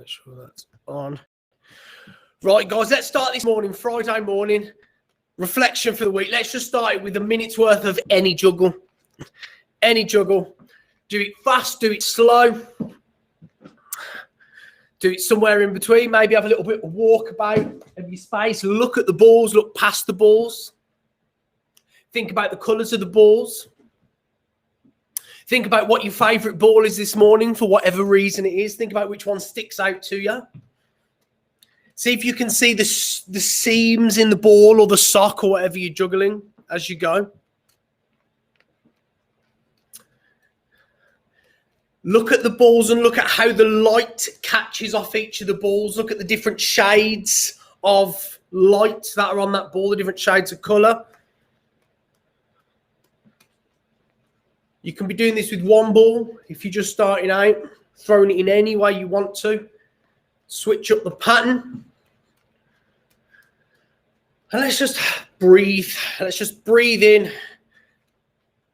Make sure that's on. Right, guys, let's start this morning, Friday morning. Reflection for the week. Let's just start it with a minute's worth of any juggle. Any juggle. Do it fast, do it slow. Do it somewhere in between. Maybe have a little bit of walkabout of your space. Look at the balls, look past the balls. Think about the colours of the balls. Think about what your favourite ball is this morning for whatever reason it is. Think about which one sticks out to you. See if you can see the seams in the ball or the sock or whatever you're juggling as you go. Look at the balls and look at how the light catches off each of the balls. Look at the different shades of light that are on that ball, the different shades of colour. You can be doing this with one ball if you're just starting out, throwing it in any way you want to. Switch up the pattern. And let's just breathe. Let's just breathe in a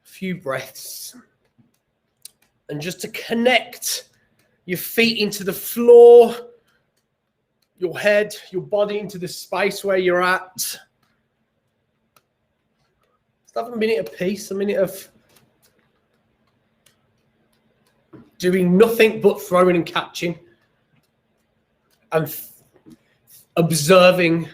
few breaths. And just to connect your feet into the floor, your head, your body into the space where you're at. Just have a minute of peace, a minute of doing nothing but throwing and catching and observing.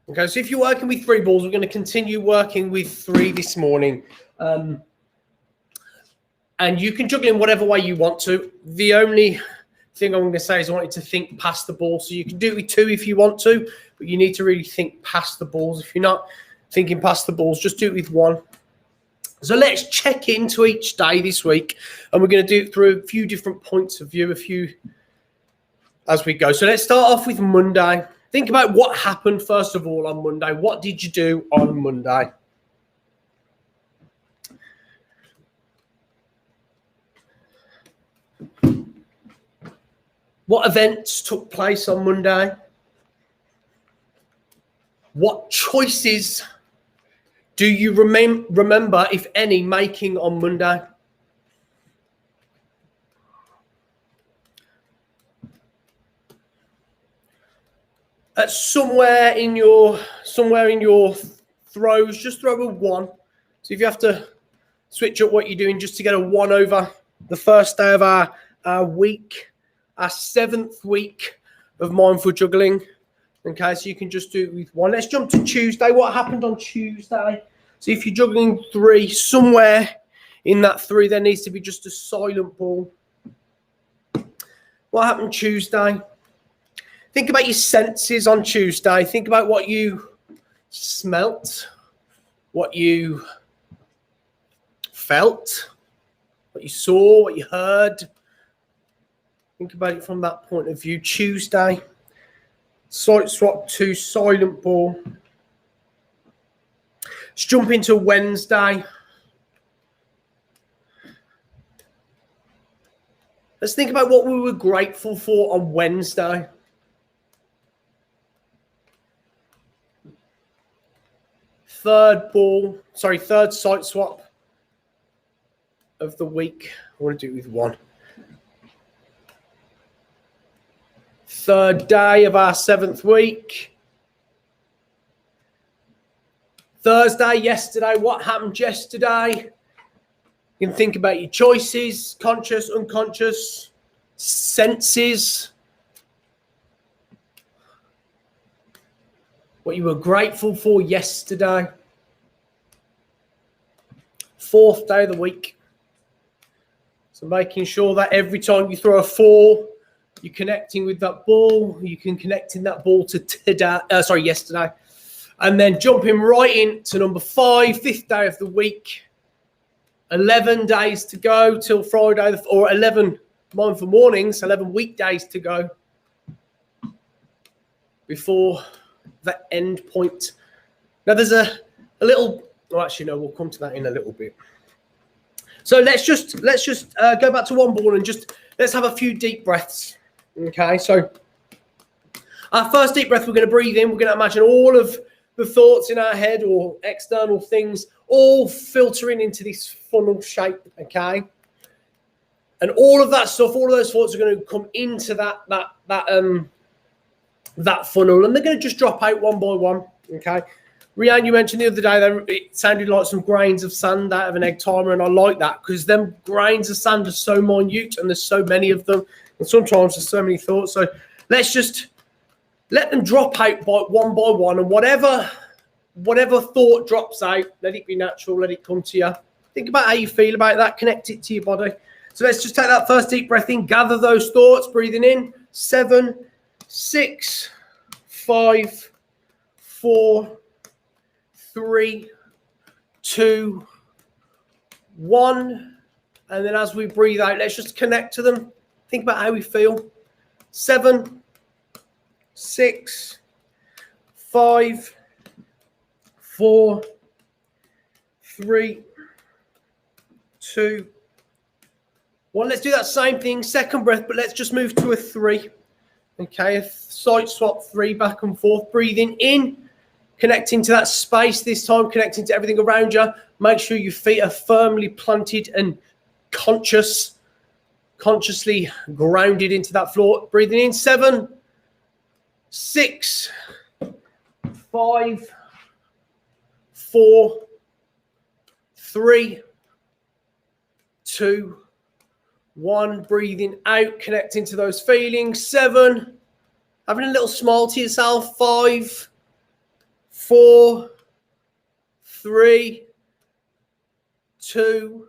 Okay, so if you're working with 3 balls, we're going to continue working with 3 this morning. And you can juggle in whatever way you want to. The only thing I'm going to say is I want you to think past the ball. So you can do it with 2 if you want to, but you need to really think past the balls. If you're not thinking past the balls, just do it with 1. So let's check into each day this week, and we're going to do it through a few different points of view, as we go. So let's start off with Monday. Think about what happened first of all on Monday. What did you do on Monday? What events took place on Monday? What choices do you remember, if any, making on Monday? Somewhere in your throws, just throw a 1. So if you have to switch up what you're doing just to get a 1 over the first day of our week, our 7th week of mindful juggling. Okay, so you can just do it with 1. Let's jump to Tuesday. What happened on Tuesday? So if you're juggling 3, somewhere in that 3, there needs to be just a silent ball. What happened Tuesday? Think about your senses on Tuesday. Think about what you smelt, what you felt, what you saw, what you heard. Think about it from that point of view. Tuesday, sight swap to silent ball. Let's jump into Wednesday. Let's think about what we were grateful for on Wednesday. Third sight swap of the week. I want to do it with 1. Third day of our 7th week. Thursday, yesterday. What happened yesterday? You can think about your choices, conscious, unconscious, senses. What you were grateful for yesterday. 4th day of the week. So making sure that every time you throw a 4, you're connecting with that ball. You can connect in that ball to yesterday. And then jumping right into number 5, 5th day of the week. 11 days to go till Friday, or 11 mindful mornings, 11 weekdays to go before the end point. Now there's a little, actually no, we'll come to that in a little bit. So let's just go back to 1 ball and just let's have a few deep breaths. Okay, so our first deep breath, we're going to breathe in. We're going to imagine all of the thoughts in our head or external things all filtering into this funnel shape, okay? And all of that stuff, all of those thoughts are going to come into that funnel, and they're going to just drop out one by one, okay? Rianne, you mentioned the other day that it sounded like some grains of sand out of an egg timer, and I like that because them grains of sand are so minute and there's so many of them, and sometimes there's so many thoughts. So let's just let them drop out by one, and whatever thought drops out, let it be natural, let it come to you. Think about how you feel about that, connect it to your body. So let's just take that first deep breath in, gather those thoughts, breathing in, 7, 6, 5, 4, 3, 2, 1. And then as we breathe out, let's just connect to them. Think about how we feel. 7, 6, 5, 4, 3, 2, 1. Let's do that same thing, second breath, but let's just move to a 3. Okay, a side swap, 3 back and forth. Breathing in, connecting to that space this time, connecting to everything around you. Make sure your feet are firmly planted and consciously grounded into that floor. Breathing in, 7, 6, 5, 4, 3, 2, 1. Breathing out, connecting to those feelings. 7, having a little smile to yourself. 5, 4, 3, 2,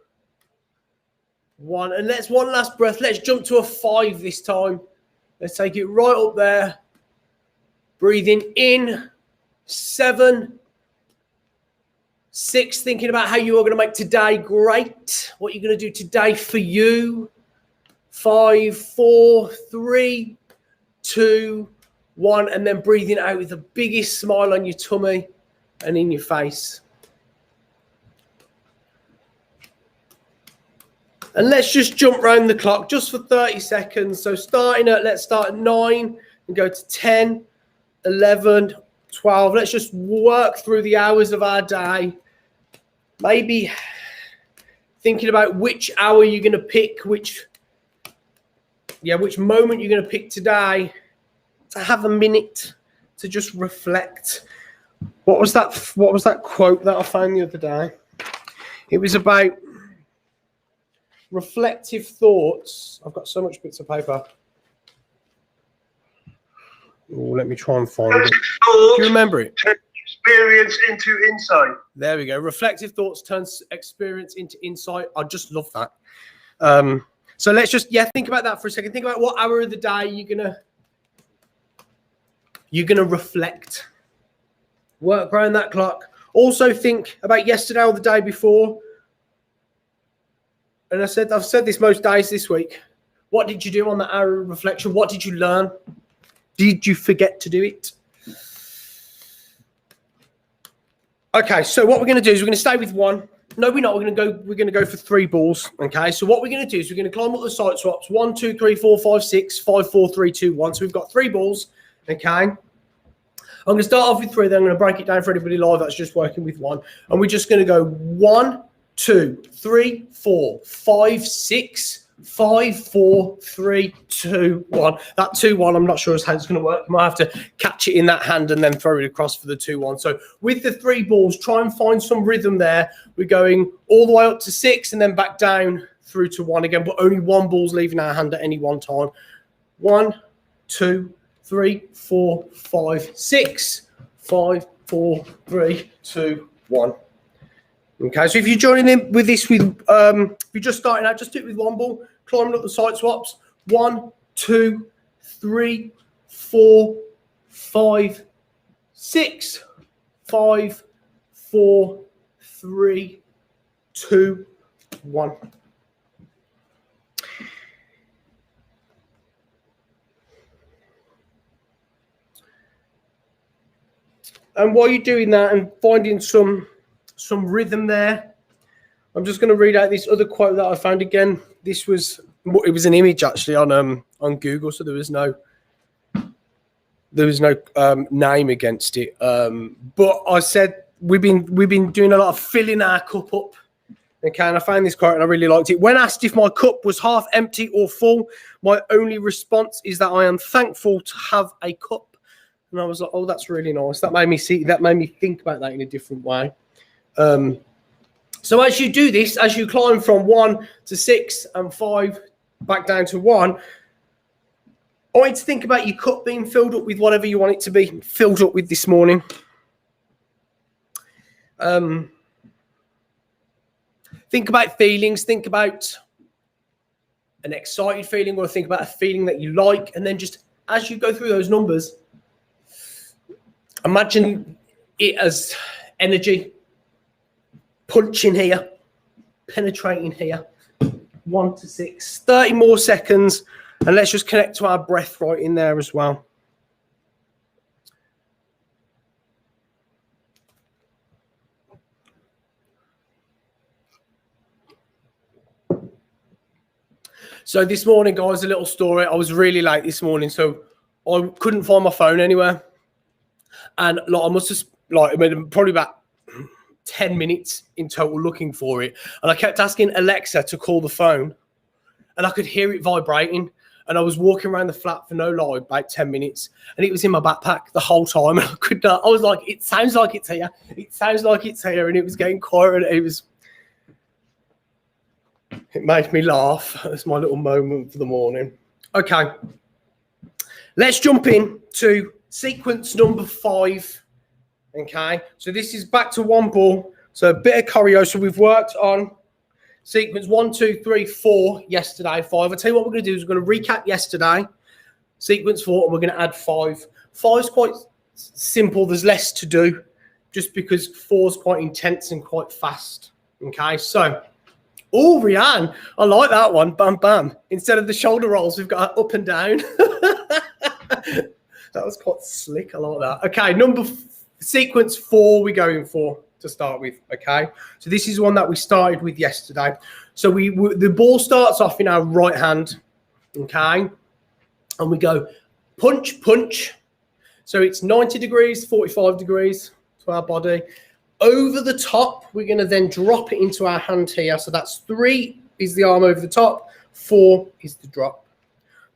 1. And let's one last breath. Let's jump to a 5 this time. Let's take it right up there. Breathing in, 7, 6, thinking about how you are going to make today great, what you're going to do today for you. 5, 4, 3, 2, 1, and then breathing out with the biggest smile on your tummy and in your face. And let's just jump round the clock just for 30 seconds. So let's start at 9 and go to 10, 11, 12. Let's just work through the hours of our day. Maybe thinking about which hour you're going to pick, which moment you're going to pick today to have a minute to just reflect. What was that quote that I found the other day? It was about reflective thoughts. I've got so much bits of paper. Oh, let me try and find it. Do you remember it? Experience into insight. There we go. Reflective thoughts turns experience into insight. I just love that. So let's just think about that for a second. Think about what hour of the day you're gonna reflect. Work around that clock. Also think about yesterday or the day before. And I've said this most days this week. What did you do on that hour of reflection? What did you learn? Did you forget to do it? Okay, so what we're going to do is we're going to stay with 1. No, we're not. We're going to go for 3 balls. Okay, so what we're going to do is we're going to climb up the side swaps. 1, 2, 3, 4, 5, 6, 5, 4, 3, 2, 1. So we've got 3 balls. Okay. I'm going to start off with 3. Then I'm going to break it down for anybody live that's just working with 1. And we're just going to go 1, 2, 3, 4, 5, 6, 5, 4, 3, 2, 1. That 2, 1, I'm not sure how it's going to work. I might have to catch it in that hand and then throw it across for the 2, 1. So with the 3 balls, try and find some rhythm there. We're going all the way up to 6 and then back down through to 1 again, but only 1 ball's leaving our hand at any one time. 1, 2, 3, 4, 5, 6, 5, 4, 3, 2, 1. Okay, so if you're joining in with this, if you're just starting out, just do it with 1 ball, climbing up the side swaps. 1, 2, 3, 4, 5, 6, 5, 4, 3, 2, 1. And while you're doing that and finding some rhythm there, I'm just going to read out this other quote that I found again. It was an image actually on Google, so there was no there was no name against it. But I said we've been doing a lot of filling our cup up. Okay, and I found this quote and I really liked it. When asked if my cup was half empty or full, my only response is that I am thankful to have a cup. And I was like, oh, that's really nice. That made me think about that in a different way. So as you do this, as you climb from 1 to 6 and 5 back down to 1, I want you to think about your cup being filled up with whatever you want it to be filled up with this morning. Think about feelings. Think about an excited feeling, or think about a feeling that you like. And then just as you go through those numbers, imagine it as energy punching here, penetrating here. 1 to 6, 30 more seconds. And let's just connect to our breath right in there as well. So this morning, guys, a little story. I was really late this morning, so I couldn't find my phone anywhere. And like, I must have probably about 10 minutes in total looking for it. And I kept asking Alexa to call the phone, and I could hear it vibrating. And I was walking around the flat for no lie, about 10 minutes, and it was in my backpack the whole time. And I was like, it sounds like it's here. It sounds like it's here. And it was getting quiet. And it made me laugh. That's my little moment for the morning. Okay. Let's jump in to sequence number 5. Okay. So this is back to 1 ball. So a bit of choreo. So we've worked on sequence 1, 2, 3, 4 yesterday, 5. I'll tell you what we're going to do is we're going to recap yesterday, sequence 4, and we're going to add 5. 5 is quite simple. There's less to do just because 4 is quite intense and quite fast. Okay, so, oh, Rianne, I like that one. Bam, bam. Instead of the shoulder rolls, we've got up and down. That was quite slick. I like that. Okay, sequence 4 we're going for to start with. Okay, so this is one that we started with yesterday. So the ball starts off in our right hand. Okay, and we go punch, punch. So it's 90 degrees, 45 degrees to our body. Over the top, we're going to then drop it into our hand here. So that's 3 is the arm over the top, 4 is the drop.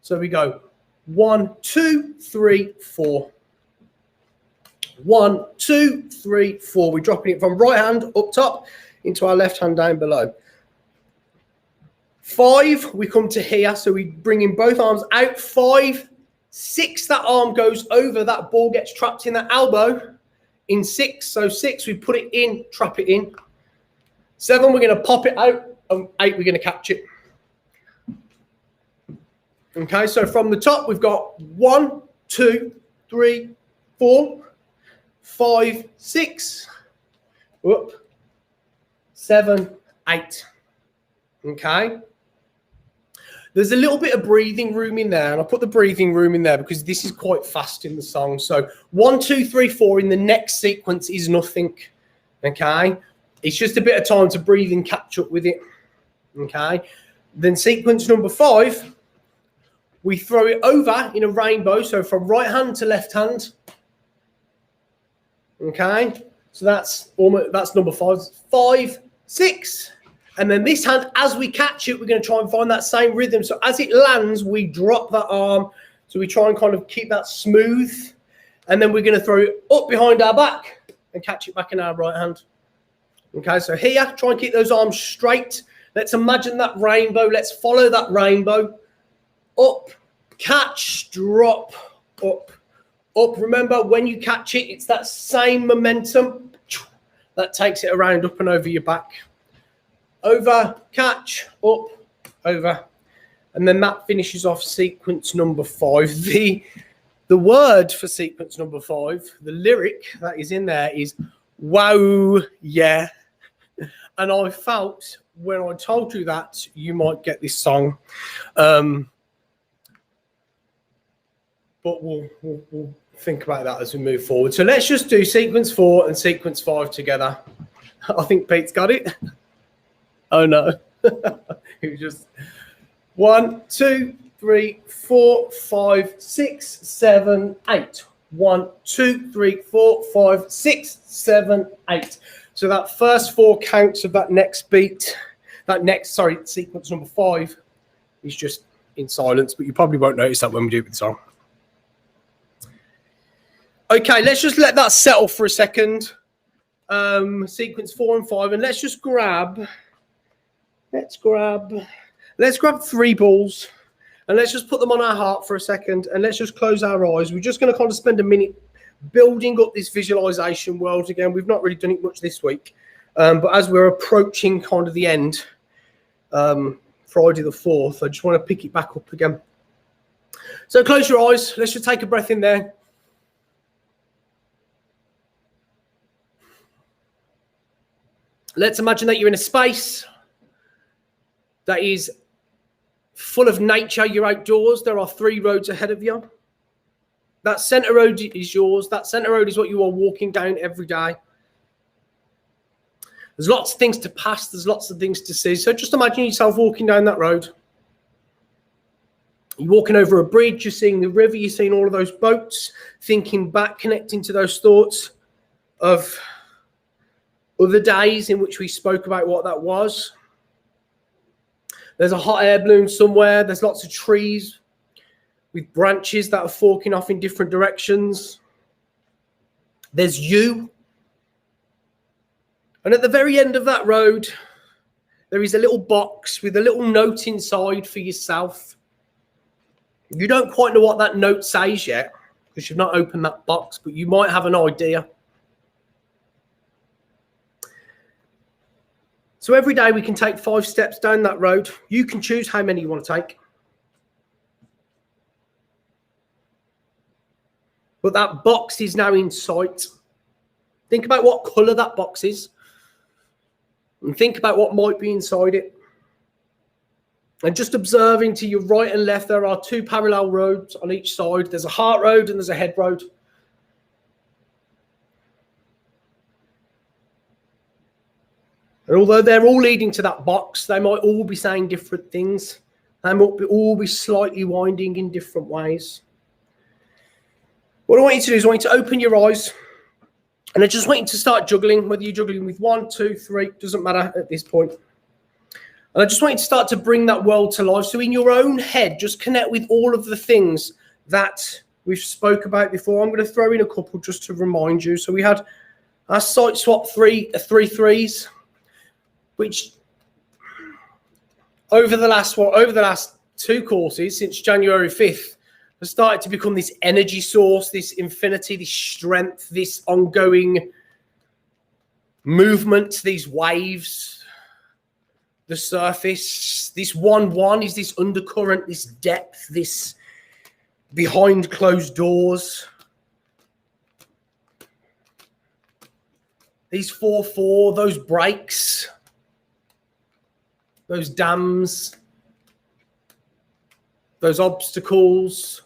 So we go 1, 2, 3, 4. 1, 2, 3, 4. We're dropping it from right hand up top into our left hand down below. 5, we come to here. So we bring in both arms out. 5, 6, that arm goes over. That ball gets trapped in the elbow. In 6, so 6, we put it in, trap it in. 7, we're going to pop it out. And 8, we're going to catch it. Okay, so from the top, we've got 1, 2, 3, 4. 5, 6, 7, 8. Okay. There's a little bit of breathing room in there, and I put the breathing room in there because this is quite fast in the song. So 1, 2, 3, 4 in the next sequence is nothing. Okay. It's just a bit of time to breathe and catch up with it. Okay. Then sequence number 5, we throw it over in a rainbow. So from right hand to left hand. Okay, so that's number 5. 5, 6, and then this hand, as we catch it, we're going to try and find that same rhythm. So as it lands, we drop that arm. So we try and kind of keep that smooth, and then we're going to throw it up behind our back and catch it back in our right hand. Okay, so here, try and keep those arms straight. Let's imagine that rainbow. Let's follow that rainbow. Up, catch, drop, up. Up. Remember, when you catch it, it's that same momentum that takes it around up and over your back. Over, catch, up, over. And then that finishes off sequence number 5. The word for sequence number 5, the lyric that is in there is, wow, yeah. And I felt when I told you that you might get this song. But we'll think about that as we move forward. So let's just do sequence 4 and sequence 5 together. I think Pete's got it. Oh, no. It was just 1, 2, 3, 4, 5, 6, 7, 8. 1, 2, 3, 4, 5, 6, 7, 8. So that first 4 counts of that next beat, sequence number 5 is just in silence, but you probably won't notice that when we do it with the song. Okay, let's just let that settle for a second. Sequence 4 and 5, and let's just grab 3 balls, and let's just put them on our heart for a second, and let's just close our eyes. We're just going to kind of spend a minute building up this visualization world again. We've not really done it much this week, but as we're approaching kind of the end, Friday the 4th, I just want to pick it back up again. So close your eyes. Let's just take a breath in there. Let's imagine that you're in a space that is full of nature. You're outdoors. There are 3 roads ahead of you. That center road is yours. That center road is what you are walking down every day. There's lots of things to pass. There's lots of things to see. So just imagine yourself walking down that road. You're walking over a bridge. You're seeing the river. You're seeing all of those boats. Thinking back, connecting to those thoughts of other days in which we spoke about what that was. There's a hot air balloon somewhere. There's lots of trees with branches that are forking off in different directions. There's you. And at the very end of that road, there is a little box with a little note inside for yourself. You don't quite know what that note says yet because you've not opened that box, but you might have an idea. So every day we can take 5 steps down that road. You can choose how many you want to take. But that box is now in sight. Think about what colour that box is. And think about what might be inside it. And just observing to your right and left, there are 2 parallel roads on each side. There's a heart road and there's a head road. And although they're all leading to that box, they might all be saying different things. They might all be slightly winding in different ways. What I want you to do is I want you to open your eyes. And I just want you to start juggling, whether you're juggling with 1, 2, 3, doesn't matter at this point. And I just want you to start to bring that world to life. So in your own head, just connect with all of the things that we've spoke about before. I'm going to throw in a couple just to remind you. So we had our sight swap 3 threes, which over the last 2 courses since January 5th has started to become this energy source, this infinity, this strength, this ongoing movement, these waves, the surface. This 1-1 is this undercurrent, this depth, this behind closed doors. These 4-4, those breaks, those dams, those obstacles.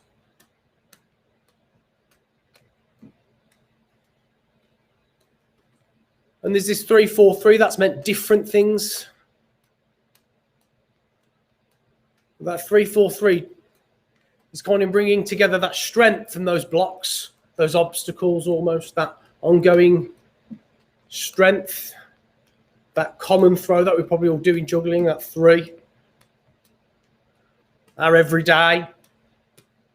And there's this 3-4-3 that's meant different things. That 3-4-3 is kind of bringing together that strength and those blocks, those obstacles almost, that ongoing strength, that common throw that we probably all do in juggling, that 3. Our everyday.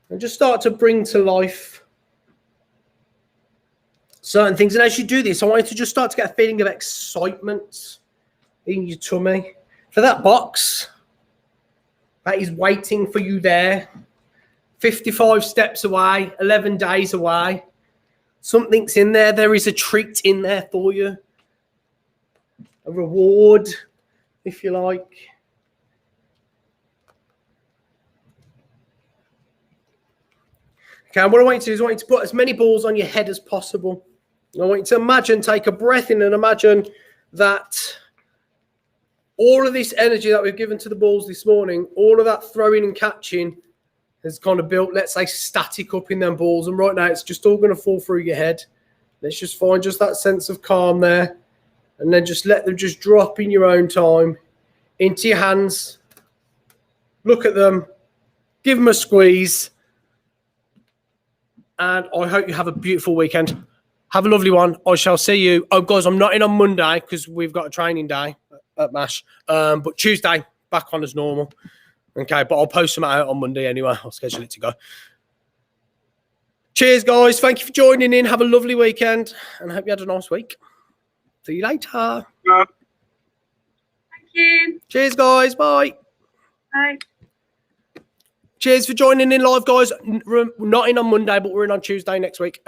And just start to bring to life certain things. And as you do this, I want you to just start to get a feeling of excitement in your tummy for that box that is waiting for you there. 55 steps away, 11 days away. Something's in there. There is a treat in there for you. A reward, if you like. Okay, and what I want you to do is I want you to put as many balls on your head as possible. I want you to imagine, take a breath in and imagine that all of this energy that we've given to the balls this morning, all of that throwing and catching has kind of built, let's say, static up in them balls. And right now it's just all going to fall through your head. Let's just find just that sense of calm there. And then just let them just drop in your own time into your hands. Look at them. Give them a squeeze. And I hope you have a beautiful weekend. Have a lovely one. I shall see you. Oh, guys, I'm not in on Monday because we've got a training day at MASH. But Tuesday, back on as normal. Okay, but I'll post them out on Monday anyway. I'll schedule it to go. Cheers, guys. Thank you for joining in. Have a lovely weekend. And I hope you had a nice week. See you later. Yeah. Thank you. Cheers, guys. Bye. Bye. Cheers for joining in live, guys. We're not in on Monday, but we're in on Tuesday next week.